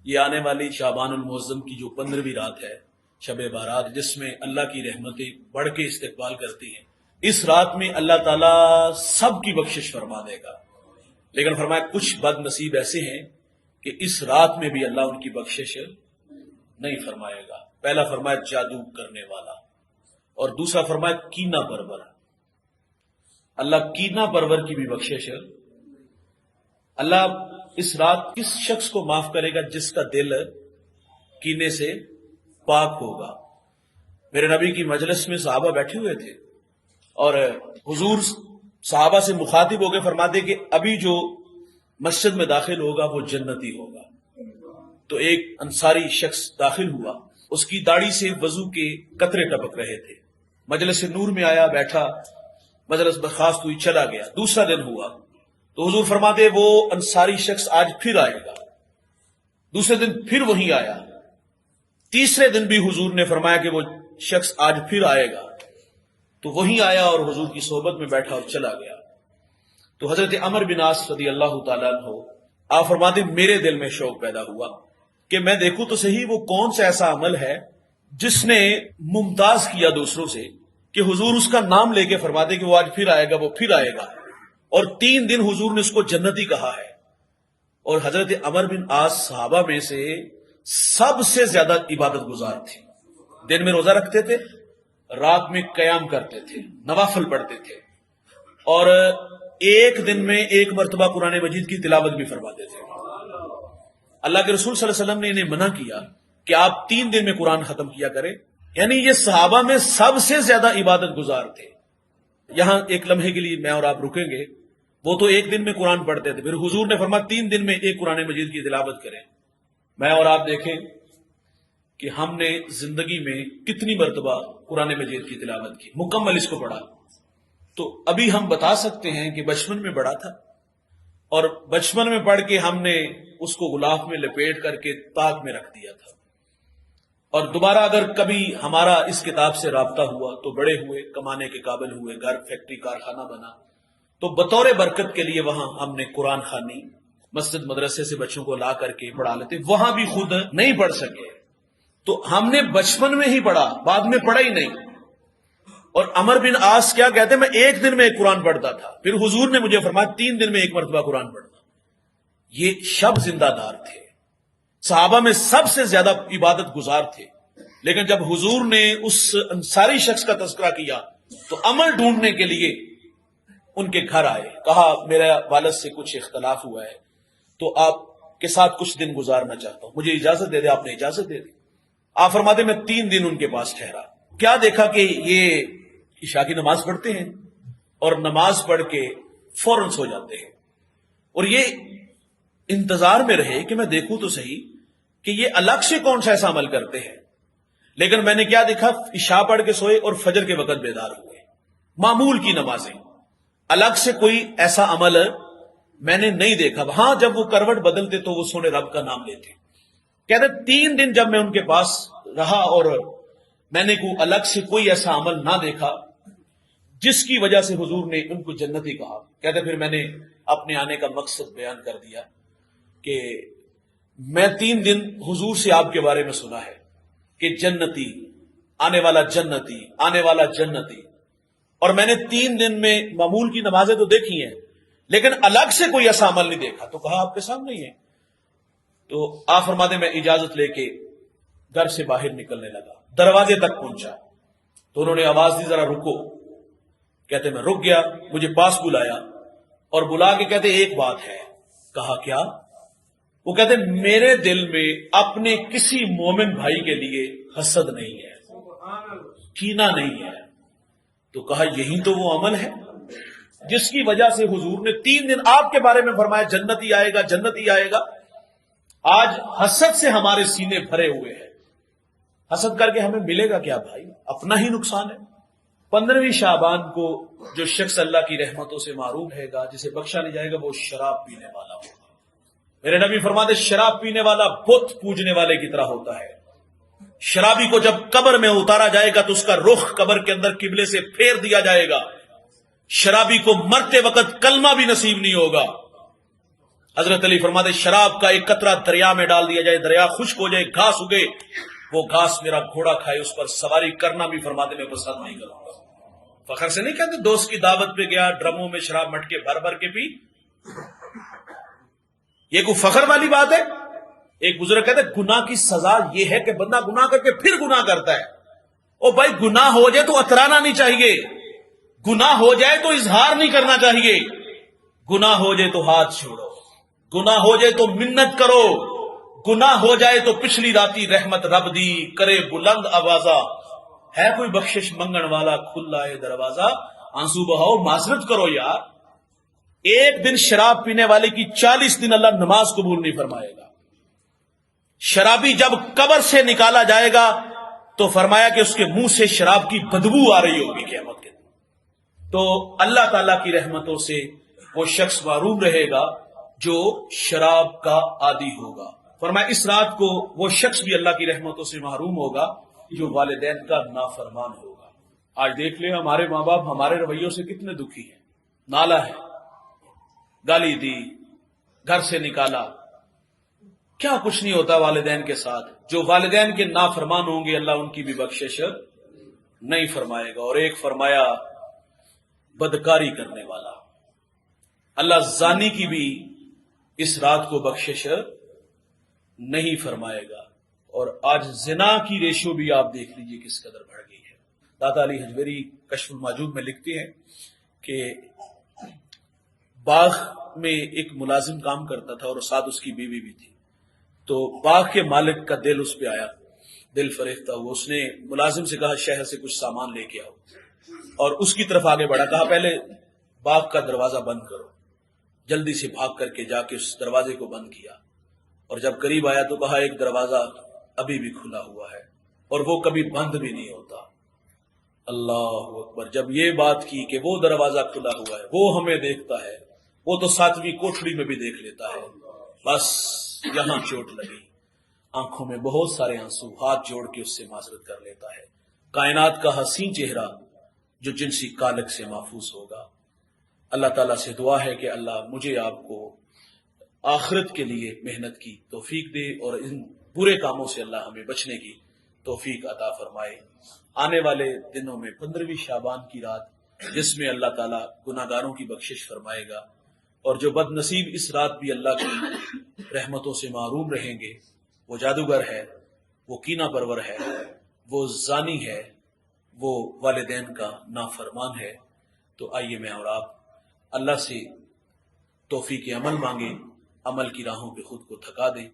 یہ آنے والی شعبان المعظم کی جو 15ویں رات ہے، شب بارات، جس میں اللہ کی رحمتیں بڑھ کے استقبال کرتی ہیں، اس رات میں اللہ تعالیٰ سب کی بخشش فرما دے گا، لیکن فرمایا کچھ بد نصیب ایسے ہیں کہ اس رات میں بھی اللہ ان کی بخشش نہیں فرمائے گا۔ پہلا فرمایا جادو کرنے والا، اور دوسرا فرمایا کینہ پرور۔ اللہ کینہ پرور کی بھی بخشش، اللہ اس رات کس شخص کو معاف کرے گا جس کا دل کینے سے پاک ہوگا۔ میرے نبی کی مجلس میں صحابہ بیٹھے ہوئے تھے اور حضور صحابہ سے مخاطب ہو کے فرماتے کہ ابھی جو مسجد میں داخل ہوگا وہ جنتی ہوگا۔ تو ایک انصاری شخص داخل ہوا، اس کی داڑھی سے وضو کے قطرے ٹپک رہے تھے، مجلس نور میں آیا، بیٹھا، مجلس برخاست ہوئی، چلا گیا۔ دوسرا دن ہوا تو حضور فرماتے وہ انصاری شخص آج پھر آئے گا۔ دوسرے دن پھر وہی آیا۔ تیسرے دن بھی حضور نے فرمایا کہ وہ شخص آج پھر آئے گا، تو وہی آیا اور حضور کی صحبت میں بیٹھا اور چلا گیا۔ تو حضرت عمر بن عاص رضی اللہ تعالیٰ عنہ آپ فرماتے میرے دل میں شوق پیدا ہوا کہ میں دیکھوں تو صحیح وہ کون سا ایسا عمل ہے جس نے ممتاز کیا دوسروں سے کہ حضور اس کا نام لے کے فرماتے کہ وہ آج پھر آئے گا، وہ پھر آئے گا، اور 3 دن حضور نے اس کو جنتی کہا ہے۔ اور حضرت عمر بن عاص صحابہ میں سے سب سے زیادہ عبادت گزار تھے، دن میں روزہ رکھتے تھے، رات میں قیام کرتے تھے، نوافل پڑھتے تھے، اور ایک دن میں 1 مرتبہ قرآن مجید کی تلاوت بھی فرماتے تھے۔ اللہ کے رسول صلی اللہ علیہ وسلم نے انہیں منع کیا کہ آپ 3 دن میں قرآن ختم کیا کریں، یعنی یہ صحابہ میں سب سے زیادہ عبادت گزار تھے۔ یہاں ایک لمحے کے لیے میں اور آپ رکیں گے، وہ تو 1 دن میں قرآن پڑھتے تھے، پھر حضور نے فرمایا 3 دن میں 1 قرآن مجید کی تلاوت کریں۔ میں اور آپ دیکھیں کہ ہم نے زندگی میں کتنی مرتبہ قرآن مجید کی تلاوت کی، مکمل اس کو پڑھا۔ تو ابھی ہم بتا سکتے ہیں کہ بچپن میں پڑھا تھا، اور بچپن میں پڑھ کے ہم نے اس کو غلاف میں لپیٹ کر کے طاق میں رکھ دیا تھا، اور دوبارہ اگر کبھی ہمارا اس کتاب سے رابطہ ہوا تو بڑے ہوئے، کمانے کے قابل ہوئے، گھر، فیکٹری، کارخانہ بنا، تو بطور برکت کے لیے وہاں ہم نے قرآن خوانی، مسجد مدرسے سے بچوں کو لا کر کے پڑھا لیتے، وہاں بھی خود نہیں پڑھ سکے، تو ہم نے بچپن میں ہی پڑھا، بعد میں پڑھا ہی نہیں۔ اور عمر بن عاص کیا کہتے ہیں، میں 1 دن میں 1 قرآن پڑھتا تھا، پھر حضور نے مجھے فرمایا 3 دن میں 1 مرتبہ قرآن پڑھنا۔ یہ شب زندہ دار تھے، صحابہ میں سب سے زیادہ عبادت گزار تھے، لیکن جب حضور نے اس انصاری شخص کا تذکرہ کیا تو عمل ڈھونڈنے کے لیے ان کے گھر آئے، کہا میرے والد سے کچھ اختلاف ہوا ہے تو آپ کے ساتھ کچھ دن گزارنا چاہتا ہوں، مجھے اجازت دے دے۔ آپ نے اجازت دے دی۔ آپ فرماتے میں 3 دن ان کے پاس ٹھہرا۔ کیا دیکھا کہ یہ عشاء کی نماز پڑھتے ہیں اور نماز پڑھ کے فوراً سو جاتے ہیں، اور یہ انتظار میں رہے کہ میں دیکھوں تو صحیح کہ یہ الگ سے کون سا ایسا عمل کرتے ہیں، لیکن میں نے کیا دیکھا، عشاء پڑھ کے سوئے اور فجر کے وقت بیدار ہوئے، معمول کی نمازیں، الگ سے کوئی ایسا عمل میں نے نہیں دیکھا۔ ہاں جب وہ کروٹ بدلتے تو وہ سونے رب کا نام لیتے۔ کہتے 3 دن جب میں ان کے پاس رہا اور میں نے کوئی الگ سے کوئی ایسا عمل نہ دیکھا جس کی وجہ سے حضور نے ان کو جنتی کہا۔ کہتے پھر میں نے اپنے آنے کا مقصد بیان کر دیا کہ میں 3 دن حضور سے آپ کے بارے میں سنا ہے کہ جنتی، آنے والا جنتی، آنے والا جنتی، اور میں نے 3 دن میں معمول کی نمازیں تو دیکھی ہیں لیکن الگ سے کوئی ایسا عمل نہیں دیکھا۔ تو کہا آپ کے سامنے ہی ہے۔ تو آپ فرماتے میں اجازت لے کے گھر سے باہر نکلنے لگا، دروازے تک پہنچا تو انہوں نے آواز دی ذرا رکو۔ کہتے میں رک گیا، مجھے پاس بلایا اور بلا کے کہتے ایک بات ہے۔ کہا کیا؟ وہ کہتے میرے دل میں اپنے کسی مومن بھائی کے لیے حسد نہیں ہے، کینہ نہیں ہے۔ تو کہا یہی تو وہ عمل ہے جس کی وجہ سے حضور نے 3 دن آپ کے بارے میں فرمایا جنتی آئے گا، جنتی آئے گا۔ آج حسد سے ہمارے سینے بھرے ہوئے ہیں، حسد کر کے ہمیں ملے گا کیا بھائی؟ اپنا ہی نقصان ہے۔ 15ویں شعبان کو جو شخص اللہ کی رحمتوں سے محروم رہے گا، جسے بخشا نہیں جائے گا، وہ شراب پینے والا ہوگا۔ میرے نبی فرماتے شراب پینے والا بت پوجنے والے کی طرح ہوتا ہے۔ شرابی کو جب قبر میں اتارا جائے گا تو اس کا رخ قبر کے اندر قبلے سے پھیر دیا جائے گا۔ شرابی کو مرتے وقت کلمہ بھی نصیب نہیں ہوگا۔ حضرت علی فرماتے شراب کا ایک قطرہ دریا میں ڈال دیا جائے، دریا خشک ہو جائے، گھاس اگے، وہ گھاس میرا گھوڑا کھائے، اس پر سواری کرنا بھی فرماتے میں پسند نہیں کروں گا۔ فخر سے نہیں کہتے دوست کی دعوت پہ گیا، ڈرموں میں شراب مٹکے بھر بھر کے پی، یہ کوئی فخر والی بات ہے؟ ایک بزرگ کہتے گناہ کی سزا یہ ہے کہ بندہ گناہ کر کے پھر گناہ کرتا ہے۔ او بھائی گناہ ہو جائے تو اترانا نہیں چاہیے، گناہ ہو جائے تو اظہار نہیں کرنا چاہیے، گناہ ہو جائے تو ہاتھ چھوڑو، گناہ ہو جائے تو منت کرو، گناہ ہو جائے تو پچھلی راتی رحمت رب دی کرے بلند آوازہ، ہے کوئی بخشش منگن والا کھلا ہے دروازہ، آنسو بہاؤ معذرت کرو یار۔ ایک دن شراب پینے والے کی 40 دن اللہ نماز قبول نہیں فرمائے گا۔ شرابی جب قبر سے نکالا جائے گا تو فرمایا کہ اس کے منہ سے شراب کی بدبو آ رہی ہوگی قیامت کے دن۔ تو اللہ تعالیٰ کی رحمتوں سے وہ شخص محروم رہے گا جو شراب کا عادی ہوگا۔ فرمایا اس رات کو وہ شخص بھی اللہ کی رحمتوں سے محروم ہوگا جو والدین کا نافرمان ہوگا۔ آج دیکھ لیں ہمارے ماں باپ ہمارے رویوں سے کتنے دکھی ہیں، نالا ہے، گالی دی، گھر سے نکالا، کیا کچھ نہیں ہوتا والدین کے ساتھ۔ جو والدین کے نافرمان ہوں گے اللہ ان کی بھی بخشش نہیں فرمائے گا۔ اور ایک فرمایا بدکاری کرنے والا، اللہ زانی کی بھی اس رات کو بخشش نہیں فرمائے گا۔ اور آج زنا کی ریشو بھی آپ دیکھ لیجئے کس قدر بڑھ گئی ہے۔ داتا علی حجویری کشف المحجوب میں لکھتے ہیں کہ باغ میں ایک ملازم کام کرتا تھا اور ساتھ اس کی بیوی بھی تھی، تو باغ کے مالک کا دل اس پہ آیا، دل فریفتہ ہوا، اس نے ملازم سے کہا شہر سے کچھ سامان لے کے آؤ، اور اس کی طرف آگے بڑھا، کہا پہلے باغ کا دروازہ بند کرو۔ جلدی سے بھاگ کر کے جا کے اس دروازے کو بند کیا، اور جب قریب آیا تو کہا ایک دروازہ ابھی بھی کھلا ہوا ہے اور وہ کبھی بند بھی نہیں ہوتا۔ اللہ اکبر! جب یہ بات کی کہ وہ دروازہ کھلا ہوا ہے، وہ ہمیں دیکھتا ہے، وہ تو 7ویں کوٹھڑی میں بھی دیکھ لیتا ہے، بس یہاں چوٹ لگی، آنکھوں میں بہت سارے آنسو، ہاتھ جوڑ کے اس سے معذرت کر لیتا ہے۔ کائنات کا حسین چہرہ جو جنسی کالک سے محفوظ ہوگا۔ اللہ تعالیٰ سے دعا ہے کہ اللہ مجھے آپ کو آخرت کے لیے محنت کی توفیق دے اور ان برے کاموں سے اللہ ہمیں بچنے کی توفیق عطا فرمائے۔ آنے والے دنوں میں 15ویں شعبان کی رات جس میں اللہ تعالیٰ گناہ گاروں کی بخشش فرمائے گا، اور جو بد نصیب اس رات بھی اللہ کی رحمتوں سے محروم رہیں گے، وہ جادوگر ہے، وہ کینہ پرور ہے، وہ زانی ہے، وہ والدین کا نافرمان ہے۔ تو آئیے میں اور آپ اللہ سے توفیق عمل مانگیں، عمل کی راہوں پہ خود کو تھکا دیں۔